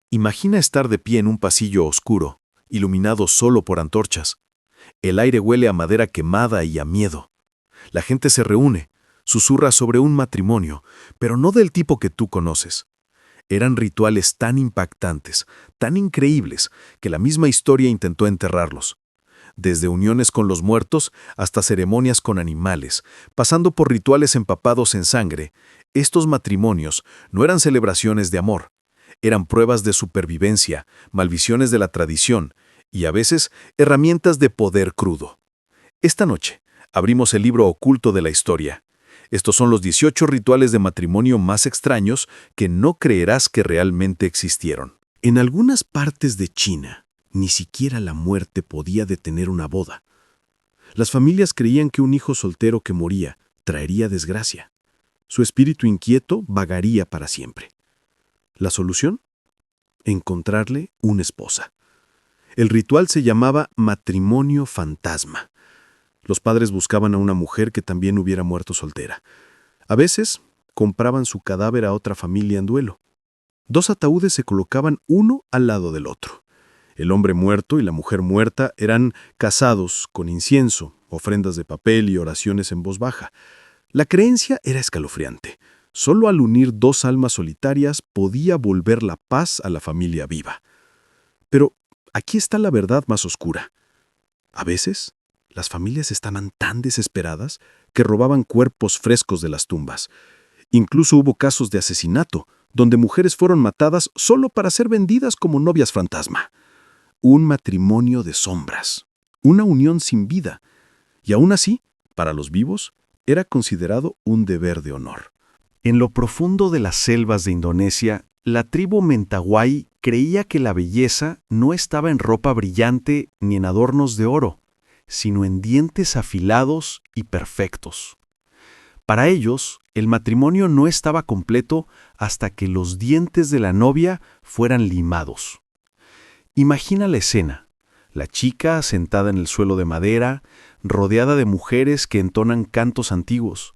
Imagina estar de pie en un pasillo oscuro, iluminado solo por antorchas. El aire huele a madera quemada y a miedo. La gente se reúne, susurra sobre un matrimonio, pero no del tipo que tú conoces. Eran rituales tan impactantes, tan increíbles, que la misma historia intentó enterrarlos. Desde uniones con los muertos hasta ceremonias con animales, pasando por rituales empapados en sangre, estos matrimonios no eran celebraciones de amor, eran pruebas de supervivencia, malvisiones de la tradición y a veces herramientas de poder crudo. Esta noche abrimos el libro oculto de la historia. Estos son los 18 rituales de matrimonio más extraños que no creerás que realmente existieron. En algunas partes de China, ni siquiera la muerte podía detener una boda. Las familias creían que un hijo soltero que moría traería desgracia. Su espíritu inquieto vagaría para siempre. ¿La solución? Encontrarle una esposa. El ritual se llamaba matrimonio fantasma. Los padres buscaban a una mujer que también hubiera muerto soltera. A veces, compraban su cadáver a otra familia en duelo. 2 ataúdes se colocaban uno al lado del otro. El hombre muerto y la mujer muerta eran casados con incienso, ofrendas de papel y oraciones en voz baja. La creencia era escalofriante. Solo al unir 2 almas solitarias podía volver la paz a la familia viva. Pero aquí está la verdad más oscura. A veces, las familias estaban tan desesperadas que robaban cuerpos frescos de las tumbas. Incluso hubo casos de asesinato, donde mujeres fueron matadas solo para ser vendidas como novias fantasma. Un matrimonio de sombras, una unión sin vida. Y aún así, para los vivos, era considerado un deber de honor. En lo profundo de las selvas de Indonesia, la tribu Mentawai creía que la belleza no estaba en ropa brillante ni en adornos de oro, sino en dientes afilados y perfectos. Para ellos, el matrimonio no estaba completo hasta que los dientes de la novia fueran limados. Imagina la escena: la chica sentada en el suelo de madera, rodeada de mujeres que entonan cantos antiguos.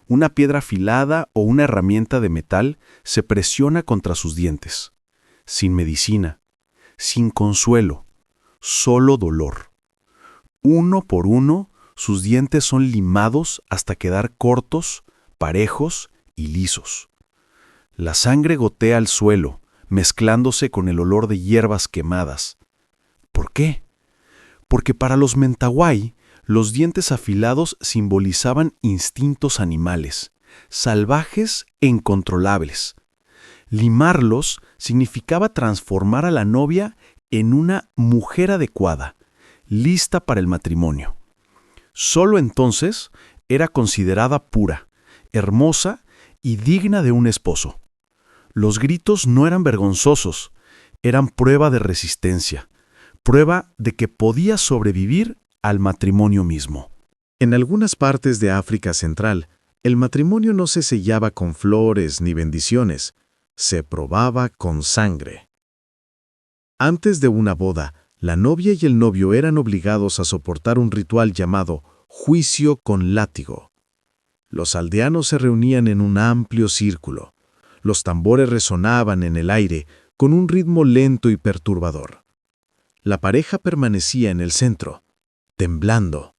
Una piedra afilada o una herramienta de metal se presiona contra sus dientes. Sin medicina, sin consuelo, solo dolor. Uno por uno, sus dientes son limados hasta quedar cortos, parejos y lisos. La sangre gotea al suelo, mezclándose con el olor de hierbas quemadas. ¿Por qué? Porque para los Mentawai, los dientes afilados simbolizaban instintos animales, salvajes e incontrolables. Limarlos significaba transformar a la novia en una mujer adecuada, lista para el matrimonio. Solo entonces era considerada pura, hermosa y digna de un esposo. Los gritos no eran vergonzosos, eran prueba de resistencia, prueba de que podía sobrevivir al matrimonio mismo. En algunas partes de África Central, el matrimonio no se sellaba con flores ni bendiciones, se probaba con sangre. Antes de una boda, la novia y el novio eran obligados a soportar un ritual llamado juicio con látigo. Los aldeanos se reunían en un amplio círculo. Los tambores resonaban en el aire con un ritmo lento y perturbador. La pareja permanecía en el centro, temblando.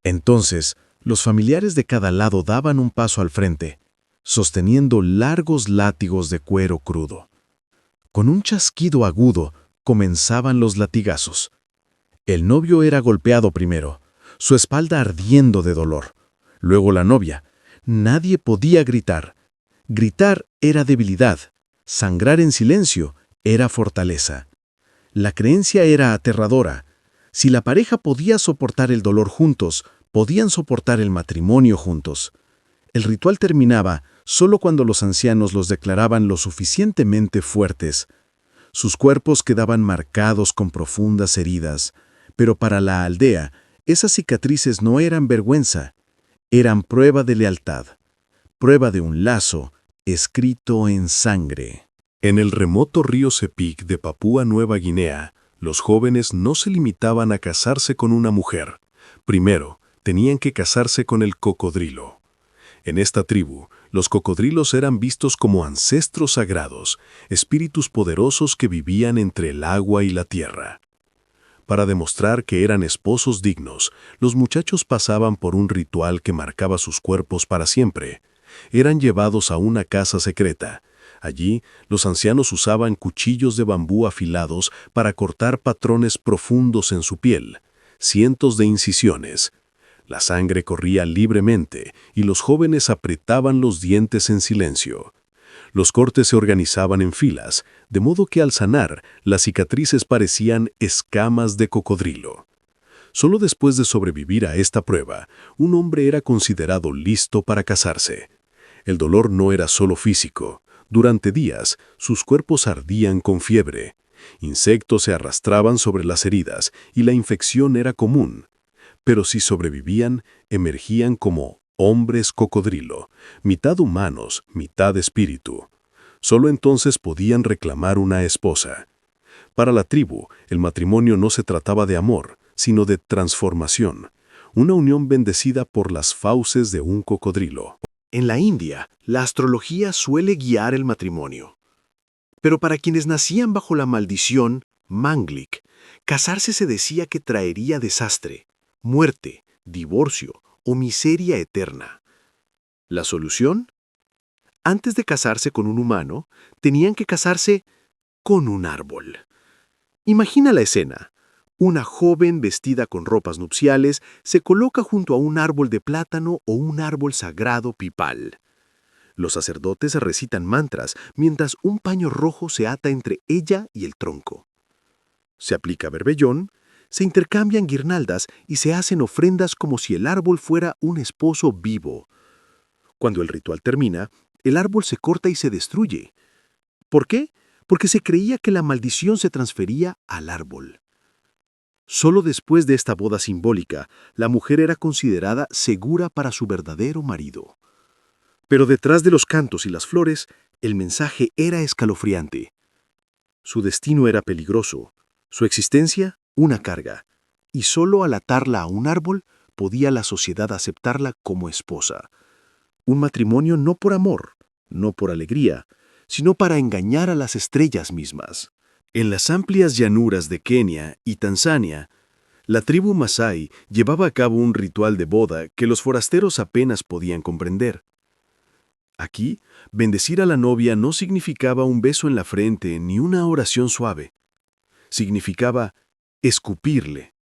Entonces, los familiares de cada lado daban un paso al frente, sosteniendo largos látigos de cuero crudo. Con un chasquido agudo, comenzaban los latigazos. El novio era golpeado primero, su espalda ardiendo de dolor. Luego la novia. Nadie podía gritar. Gritar era debilidad. Sangrar en silencio era fortaleza. La creencia era aterradora. Si la pareja podía soportar el dolor juntos, podían soportar el matrimonio juntos. El ritual terminaba solo cuando los ancianos los declaraban lo suficientemente fuertes. Sus cuerpos quedaban marcados con profundas heridas, pero para la aldea, esas cicatrices no eran vergüenza, eran prueba de lealtad, prueba de un lazo escrito en sangre. En el remoto río Sepik de Papúa Nueva Guinea, los jóvenes no se limitaban a casarse con una mujer. Primero, tenían que casarse con el cocodrilo. En esta tribu, Los cocodrilos eran vistos como ancestros sagrados, espíritus poderosos que vivían entre el agua y la tierra. Para demostrar que eran esposos dignos, los muchachos pasaban por un ritual que marcaba sus cuerpos para siempre. Eran llevados a una casa secreta. Allí, los ancianos usaban cuchillos de bambú afilados para cortar patrones profundos en su piel, cientos de incisiones. La sangre corría libremente y los jóvenes apretaban los dientes en silencio. Los cortes se organizaban en filas, de modo que al sanar, las cicatrices parecían escamas de cocodrilo. Solo después de sobrevivir a esta prueba, un hombre era considerado listo para casarse. El dolor no era solo físico. Durante días, sus cuerpos ardían con fiebre. Insectos se arrastraban sobre las heridas y la infección era común. Pero si sobrevivían, emergían como hombres cocodrilo, mitad humanos, mitad espíritu. Solo entonces podían reclamar una esposa. Para la tribu, el matrimonio no se trataba de amor, sino de transformación, una unión bendecida por las fauces de un cocodrilo. En la India, la astrología suele guiar el matrimonio. Pero para quienes nacían bajo la maldición Manglik, casarse se decía que traería desastre, muerte, divorcio o miseria eterna. ¿La solución? Antes de casarse con un humano, tenían que casarse con un árbol. Imagina la escena. Una joven vestida con ropas nupciales se coloca junto a un árbol de plátano o un árbol sagrado pipal. Los sacerdotes recitan mantras mientras un paño rojo se ata entre ella y el tronco. Se aplica berbellón, se intercambian guirnaldas y se hacen ofrendas como si el árbol fuera un esposo vivo. Cuando el ritual termina, el árbol se corta y se destruye. ¿Por qué? Porque se creía que la maldición se transfería al árbol. Solo después de esta boda simbólica, la mujer era considerada segura para su verdadero marido. Pero detrás de los cantos y las flores, el mensaje era escalofriante. Su destino era peligroso, su existencia una carga, y solo al atarla a un árbol podía la sociedad aceptarla como esposa. Un matrimonio no por amor, no por alegría, sino para engañar a las estrellas mismas. En las amplias llanuras de Kenia y Tanzania, la tribu Masái llevaba a cabo un ritual de boda que los forasteros apenas podían comprender. Aquí, bendecir a la novia no significaba un beso en la frente ni una oración suave. Significaba escupirle.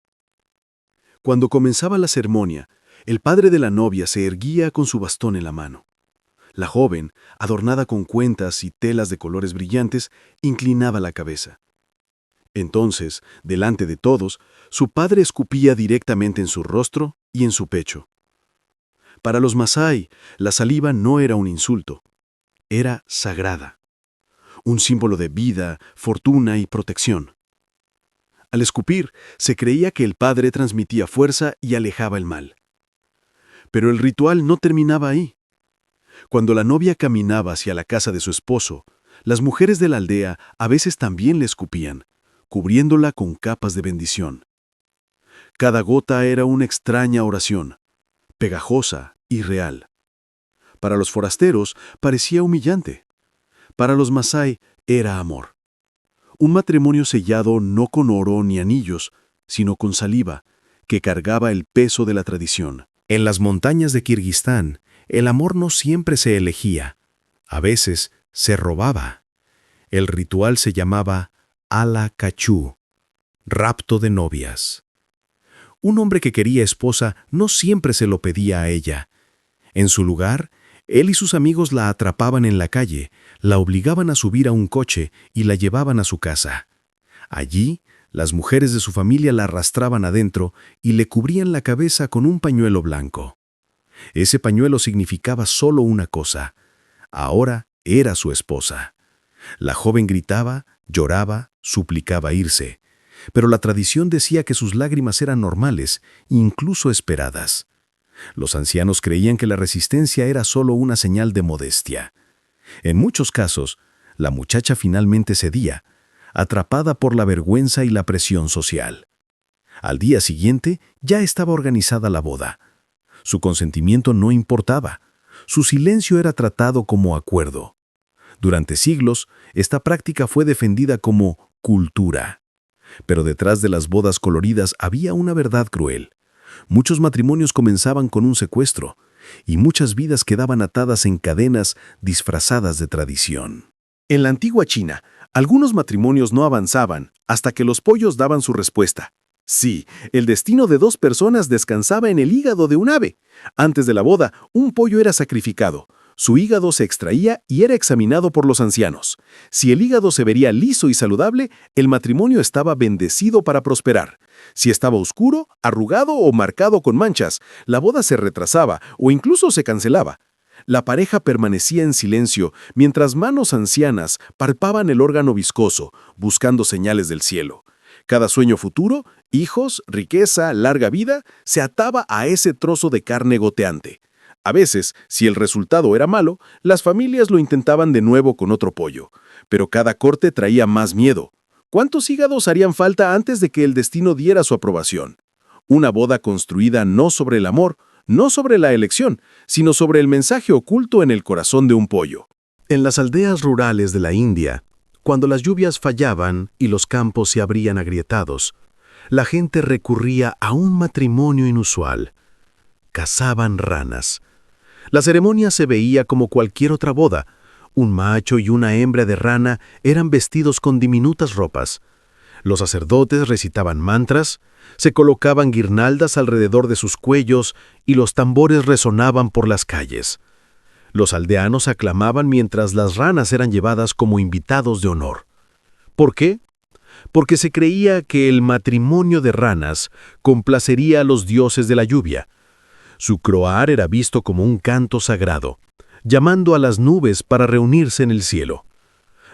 Cuando comenzaba la ceremonia, el padre de la novia se erguía con su bastón en la mano. La joven, adornada con cuentas y telas de colores brillantes, inclinaba la cabeza. Entonces, delante de todos, su padre escupía directamente en su rostro y en su pecho. Para los Masái, la saliva no era un insulto, era sagrada, un símbolo de vida, fortuna y protección. Al escupir, se creía que el padre transmitía fuerza y alejaba el mal. Pero el ritual no terminaba ahí. Cuando la novia caminaba hacia la casa de su esposo, las mujeres de la aldea a veces también le escupían, cubriéndola con capas de bendición. Cada gota era una extraña oración, pegajosa y real. Para los forasteros parecía humillante. Para los Masái era amor. Un matrimonio sellado no con oro ni anillos, sino con saliva, que cargaba el peso de la tradición. En las montañas de Kirguistán, el amor no siempre se elegía, a veces se robaba. El ritual se llamaba Ala Kachú, rapto de novias. Un hombre que quería esposa no siempre se lo pedía a ella. En su lugar, él y sus amigos la atrapaban en la calle, la obligaban a subir a un coche y la llevaban a su casa. Allí, las mujeres de su familia la arrastraban adentro y le cubrían la cabeza con un pañuelo blanco. Ese pañuelo significaba solo una cosa: ahora era su esposa. La joven gritaba, lloraba, suplicaba irse, pero la tradición decía que sus lágrimas eran normales, incluso esperadas. Los ancianos creían que la resistencia era solo una señal de modestia. En muchos casos, la muchacha finalmente cedía, atrapada por la vergüenza y la presión social. Al día siguiente ya estaba organizada la boda. Su consentimiento no importaba. Su silencio era tratado como acuerdo. Durante siglos, esta práctica fue defendida como cultura. Pero detrás de las bodas coloridas había una verdad cruel. Muchos matrimonios comenzaban con un secuestro, y muchas vidas quedaban atadas en cadenas disfrazadas de tradición. En la antigua China, algunos matrimonios no avanzaban hasta que los pollos daban su respuesta. Sí, el destino de 2 personas descansaba en el hígado de un ave. Antes de la boda, un pollo era sacrificado. Su hígado se extraía y era examinado por los ancianos. Si el hígado se vería liso y saludable, el matrimonio estaba bendecido para prosperar. Si estaba oscuro, arrugado o marcado con manchas, la boda se retrasaba o incluso se cancelaba. La pareja permanecía en silencio mientras manos ancianas palpaban el órgano viscoso, buscando señales del cielo. Cada sueño futuro, hijos, riqueza, larga vida, se ataba a ese trozo de carne goteante. A veces, si el resultado era malo, las familias lo intentaban de nuevo con otro pollo. Pero cada corte traía más miedo. ¿Cuántos hígados harían falta antes de que el destino diera su aprobación? Una boda construida no sobre el amor, no sobre la elección, sino sobre el mensaje oculto en el corazón de un pollo. En las aldeas rurales de la India, cuando las lluvias fallaban y los campos se abrían agrietados, la gente recurría a un matrimonio inusual. Cazaban ranas. La ceremonia se veía como cualquier otra boda. Un macho y una hembra de rana eran vestidos con diminutas ropas. Los sacerdotes recitaban mantras, se colocaban guirnaldas alrededor de sus cuellos y los tambores resonaban por las calles. Los aldeanos aclamaban mientras las ranas eran llevadas como invitados de honor. ¿Por qué? Porque se creía que el matrimonio de ranas complacería a los dioses de la lluvia. Su croar era visto como un canto sagrado, llamando a las nubes para reunirse en el cielo.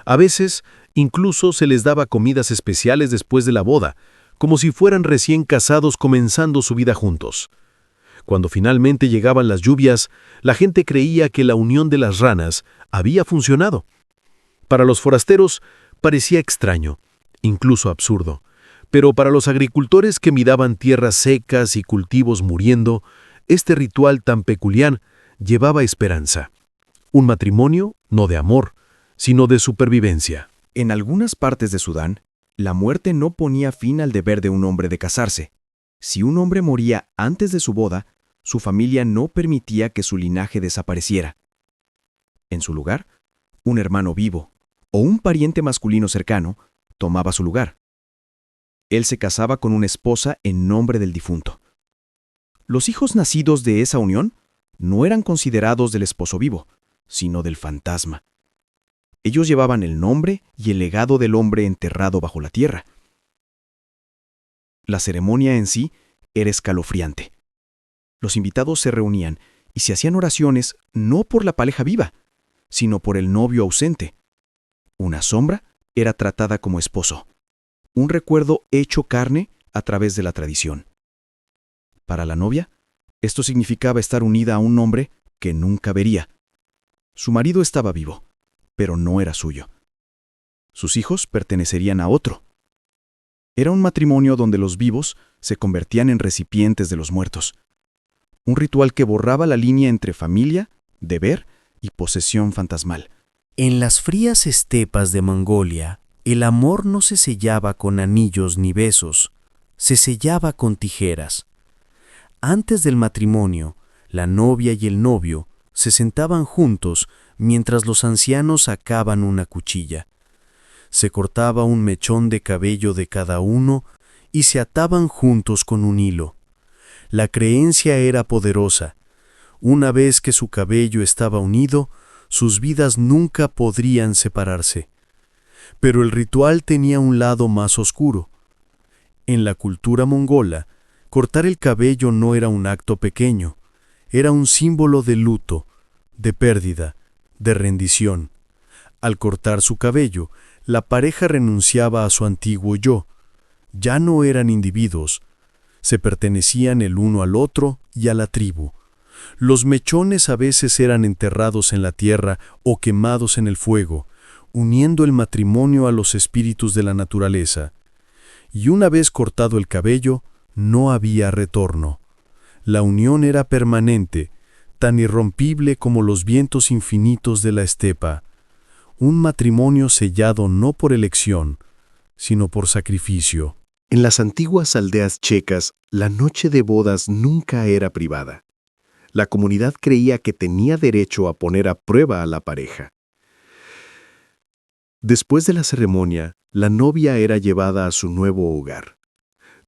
A veces, incluso se les daba comidas especiales después de la boda, como si fueran recién casados comenzando su vida juntos. Cuando finalmente llegaban las lluvias, la gente creía que la unión de las ranas había funcionado. Para los forasteros parecía extraño, incluso absurdo, pero para los agricultores que miraban tierras secas y cultivos muriendo, este ritual tan peculiar llevaba esperanza. Un matrimonio no de amor, sino de supervivencia. En algunas partes de Sudán, la muerte no ponía fin al deber de un hombre de casarse. Si un hombre moría antes de su boda, su familia no permitía que su linaje desapareciera. En su lugar, un hermano vivo o un pariente masculino cercano tomaba su lugar. Él se casaba con una esposa en nombre del difunto. Los hijos nacidos de esa unión no eran considerados del esposo vivo, sino del fantasma. Ellos llevaban el nombre y el legado del hombre enterrado bajo la tierra. La ceremonia en sí era escalofriante. Los invitados se reunían y se hacían oraciones no por la pareja viva, sino por el novio ausente. Una sombra era tratada como esposo, un recuerdo hecho carne a través de la tradición. Para la novia, esto significaba estar unida a un hombre que nunca vería. Su marido estaba vivo, pero no era suyo. Sus hijos pertenecerían a otro. Era un matrimonio donde los vivos se convertían en recipientes de los muertos. Un ritual que borraba la línea entre familia, deber y posesión fantasmal. En las frías estepas de Mongolia, el amor no se sellaba con anillos ni besos, se sellaba con tijeras. Antes del matrimonio, la novia y el novio se sentaban juntos mientras los ancianos sacaban una cuchilla. Se cortaba un mechón de cabello de cada uno y se ataban juntos con un hilo. La creencia era poderosa. Una vez que su cabello estaba unido, sus vidas nunca podrían separarse. Pero el ritual tenía un lado más oscuro. En la cultura mongola, cortar el cabello no era un acto pequeño, era un símbolo de luto, de pérdida, de rendición. Al cortar su cabello, la pareja renunciaba a su antiguo yo. Ya no eran individuos, se pertenecían el uno al otro y a la tribu. Los mechones a veces eran enterrados en la tierra o quemados en el fuego, uniendo el matrimonio a los espíritus de la naturaleza. Y una vez cortado el cabello, no había retorno. La unión era permanente, tan irrompible como los vientos infinitos de la estepa, un matrimonio sellado no por elección, sino por sacrificio. En las antiguas aldeas checas, la noche de bodas nunca era privada. La comunidad creía que tenía derecho a poner a prueba a la pareja. Después de la ceremonia, la novia era llevada a su nuevo hogar.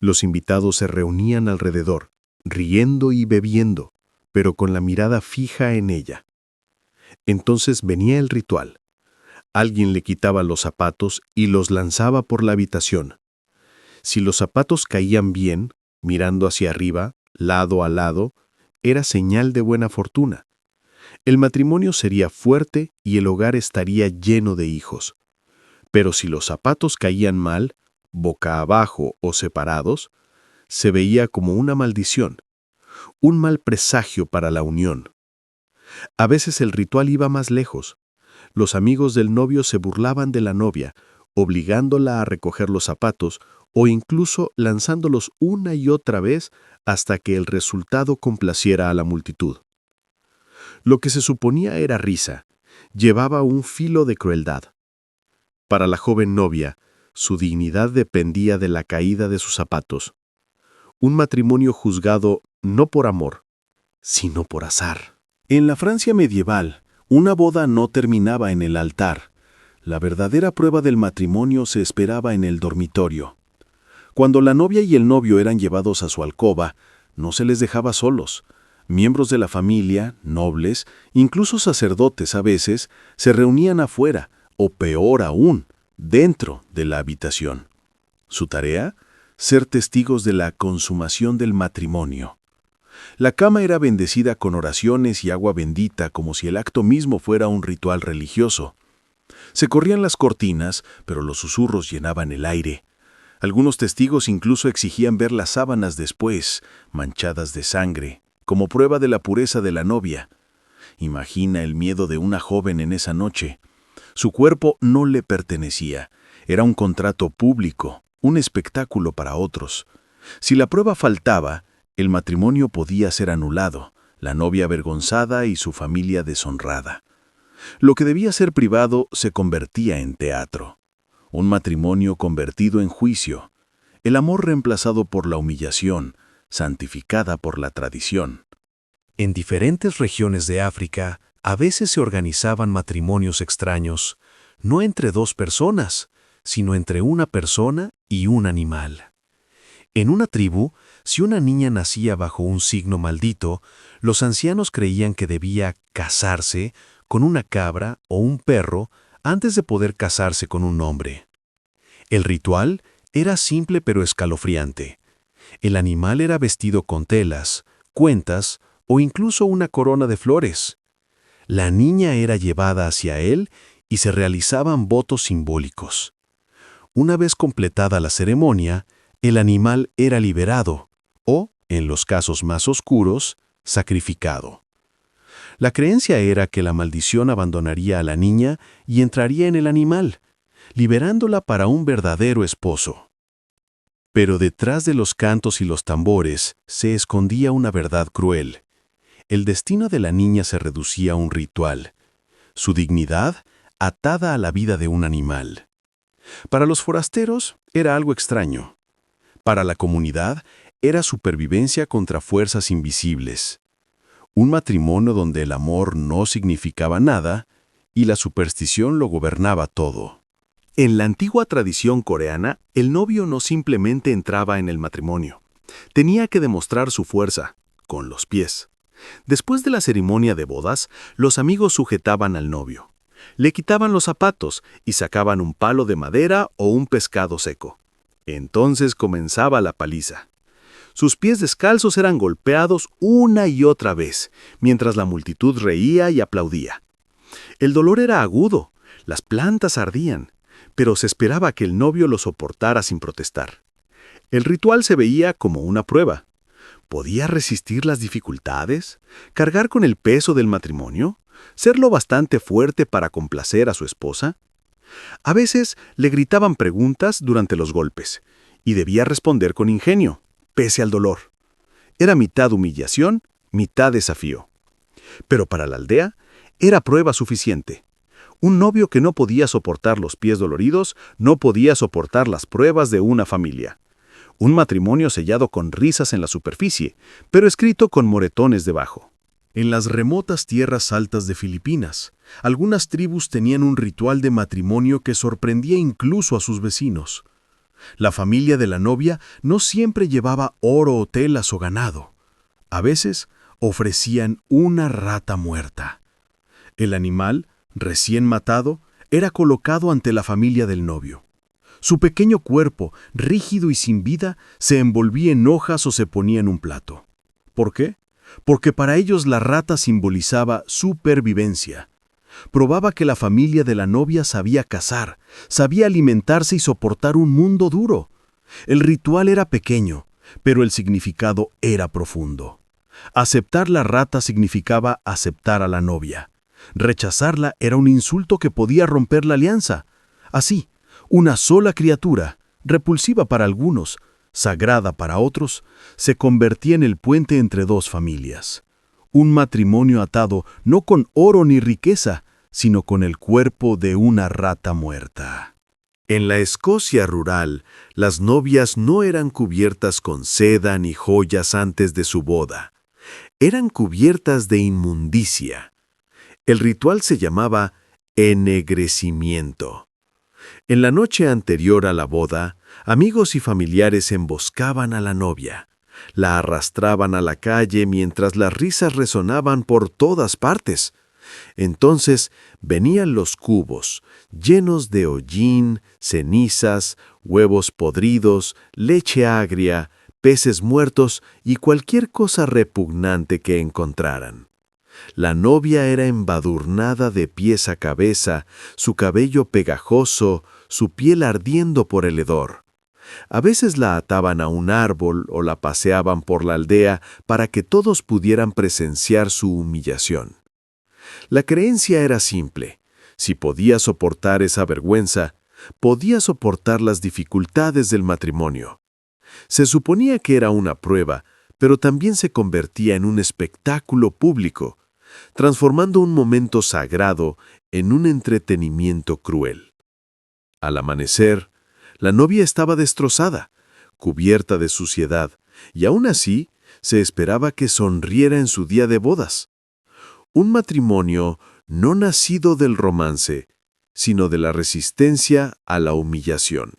Los invitados se reunían alrededor, riendo y bebiendo, pero con la mirada fija en ella. Entonces venía el ritual. Alguien le quitaba los zapatos y los lanzaba por la habitación. Si los zapatos caían bien, mirando hacia arriba, lado a lado, era señal de buena fortuna. El matrimonio sería fuerte y el hogar estaría lleno de hijos. Pero si los zapatos caían mal, boca abajo o separados, se veía como una maldición, un mal presagio para la unión. A veces el ritual iba más lejos. Los amigos del novio se burlaban de la novia, obligándola a recoger los zapatos o incluso lanzándolos una y otra vez hasta que el resultado complaciera a la multitud. Lo que se suponía era risa, llevaba un filo de crueldad. Para la joven novia, su dignidad dependía de la caída de sus zapatos. Un matrimonio juzgado no por amor, sino por azar. En la Francia medieval, una boda no terminaba en el altar. La verdadera prueba del matrimonio se esperaba en el dormitorio. Cuando la novia y el novio eran llevados a su alcoba, no se les dejaba solos. Miembros de la familia, nobles, incluso sacerdotes a veces, se reunían afuera, o peor aún, dentro de la habitación. Su tarea, ser testigos de la consumación del matrimonio. La cama era bendecida con oraciones y agua bendita como si el acto mismo fuera un ritual religioso. Se corrían las cortinas, pero los susurros llenaban el aire. Algunos testigos incluso exigían ver las sábanas después, manchadas de sangre, como prueba de la pureza de la novia. Imagina el miedo de una joven en esa noche. Su cuerpo no le pertenecía. Era un contrato público, un espectáculo para otros. Si la prueba faltaba, el matrimonio podía ser anulado, la novia avergonzada y su familia deshonrada. Lo que debía ser privado se convertía en teatro. Un matrimonio convertido en juicio. El amor reemplazado por la humillación, santificada por la tradición. En diferentes regiones de África, a veces se organizaban matrimonios extraños, no entre dos personas, sino entre una persona y un animal. En una tribu, si una niña nacía bajo un signo maldito, los ancianos creían que debía casarse con una cabra o un perro antes de poder casarse con un hombre. El ritual era simple pero escalofriante. El animal era vestido con telas, cuentas o incluso una corona de flores. La niña era llevada hacia él y se realizaban votos simbólicos. Una vez completada la ceremonia, el animal era liberado o, en los casos más oscuros, sacrificado. La creencia era que la maldición abandonaría a la niña y entraría en el animal, liberándola para un verdadero esposo. Pero detrás de los cantos y los tambores se escondía una verdad cruel. El destino de la niña se reducía a un ritual, su dignidad atada a la vida de un animal. Para los forasteros era algo extraño. Para la comunidad era supervivencia contra fuerzas invisibles. Un matrimonio donde el amor no significaba nada y la superstición lo gobernaba todo. En la antigua tradición coreana, el novio no simplemente entraba en el matrimonio. Tenía que demostrar su fuerza, con los pies. Después de la ceremonia de bodas, los amigos sujetaban al novio. Le quitaban los zapatos y sacaban un palo de madera o un pescado seco. Entonces comenzaba la paliza. Sus pies descalzos eran golpeados una y otra vez, mientras la multitud reía y aplaudía. El dolor era agudo, las plantas ardían, pero se esperaba que el novio lo soportara sin protestar. El ritual se veía como una prueba. ¿Podía resistir las dificultades? ¿Cargar con el peso del matrimonio? ¿Ser lo bastante fuerte para complacer a su esposa? A veces le gritaban preguntas durante los golpes, y debía responder con ingenio, pese al dolor. Era mitad humillación, mitad desafío. Pero para la aldea era prueba suficiente. Un novio que no podía soportar los pies doloridos no podía soportar las pruebas de una familia. Un matrimonio sellado con risas en la superficie, pero escrito con moretones debajo. En las remotas tierras altas de Filipinas, algunas tribus tenían un ritual de matrimonio que sorprendía incluso a sus vecinos. La familia de la novia no siempre llevaba oro o telas o ganado. A veces ofrecían una rata muerta. El animal, recién matado, era colocado ante la familia del novio. Su pequeño cuerpo, rígido y sin vida, se envolvía en hojas o se ponía en un plato. ¿Por qué? Porque para ellos la rata simbolizaba supervivencia. Probaba que la familia de la novia sabía cazar, sabía alimentarse y soportar un mundo duro. El ritual era pequeño, pero el significado era profundo. Aceptar la rata significaba aceptar a la novia. Rechazarla era un insulto que podía romper la alianza. Así, una sola criatura, repulsiva para algunos, sagrada para otros, se convertía en el puente entre dos familias. Un matrimonio atado no con oro ni riqueza, sino con el cuerpo de una rata muerta. En la Escocia rural, las novias no eran cubiertas con seda ni joyas antes de su boda. Eran cubiertas de inmundicia. El ritual se llamaba ennegrecimiento. En la noche anterior a la boda, amigos y familiares emboscaban a la novia. La arrastraban a la calle mientras las risas resonaban por todas partes. Entonces venían los cubos, llenos de hollín, cenizas, huevos podridos, leche agria, peces muertos y cualquier cosa repugnante que encontraran. La novia era embadurnada de pies a cabeza, su cabello pegajoso, su piel ardiendo por el hedor. A veces la ataban a un árbol o la paseaban por la aldea para que todos pudieran presenciar su humillación. La creencia era simple. Si podía soportar esa vergüenza, podía soportar las dificultades del matrimonio. Se suponía que era una prueba, pero también se convertía en un espectáculo público, transformando un momento sagrado en un entretenimiento cruel. Al amanecer, la novia estaba destrozada, cubierta de suciedad, y aún así se esperaba que sonriera en su día de bodas. Un matrimonio no nacido del romance, sino de la resistencia a la humillación.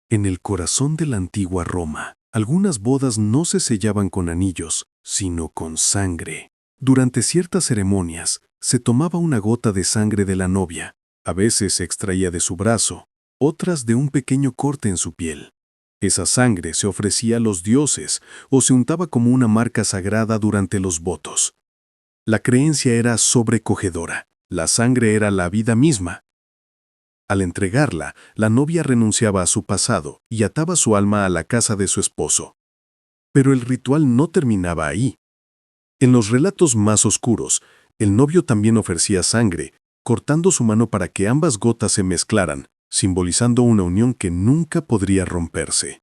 En el corazón de la antigua Roma, algunas bodas no se sellaban con anillos, sino con sangre. Durante ciertas ceremonias, se tomaba una gota de sangre de la novia. A veces se extraía de su brazo, otras de un pequeño corte en su piel. Esa sangre se ofrecía a los dioses o se untaba como una marca sagrada durante los votos. La creencia era sobrecogedora. La sangre era la vida misma. Al entregarla, la novia renunciaba a su pasado y ataba su alma a la casa de su esposo. Pero el ritual no terminaba ahí. En los relatos más oscuros, el novio también ofrecía sangre, cortando su mano para que ambas gotas se mezclaran, simbolizando una unión que nunca podría romperse.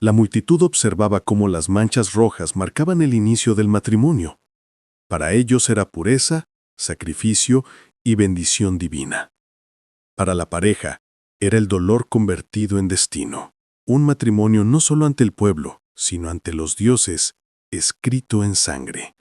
La multitud observaba cómo las manchas rojas marcaban el inicio del matrimonio. Para ellos era pureza, sacrificio y bendición divina. Para la pareja, era el dolor convertido en destino. Un matrimonio no solo ante el pueblo, sino ante los dioses, escrito en sangre.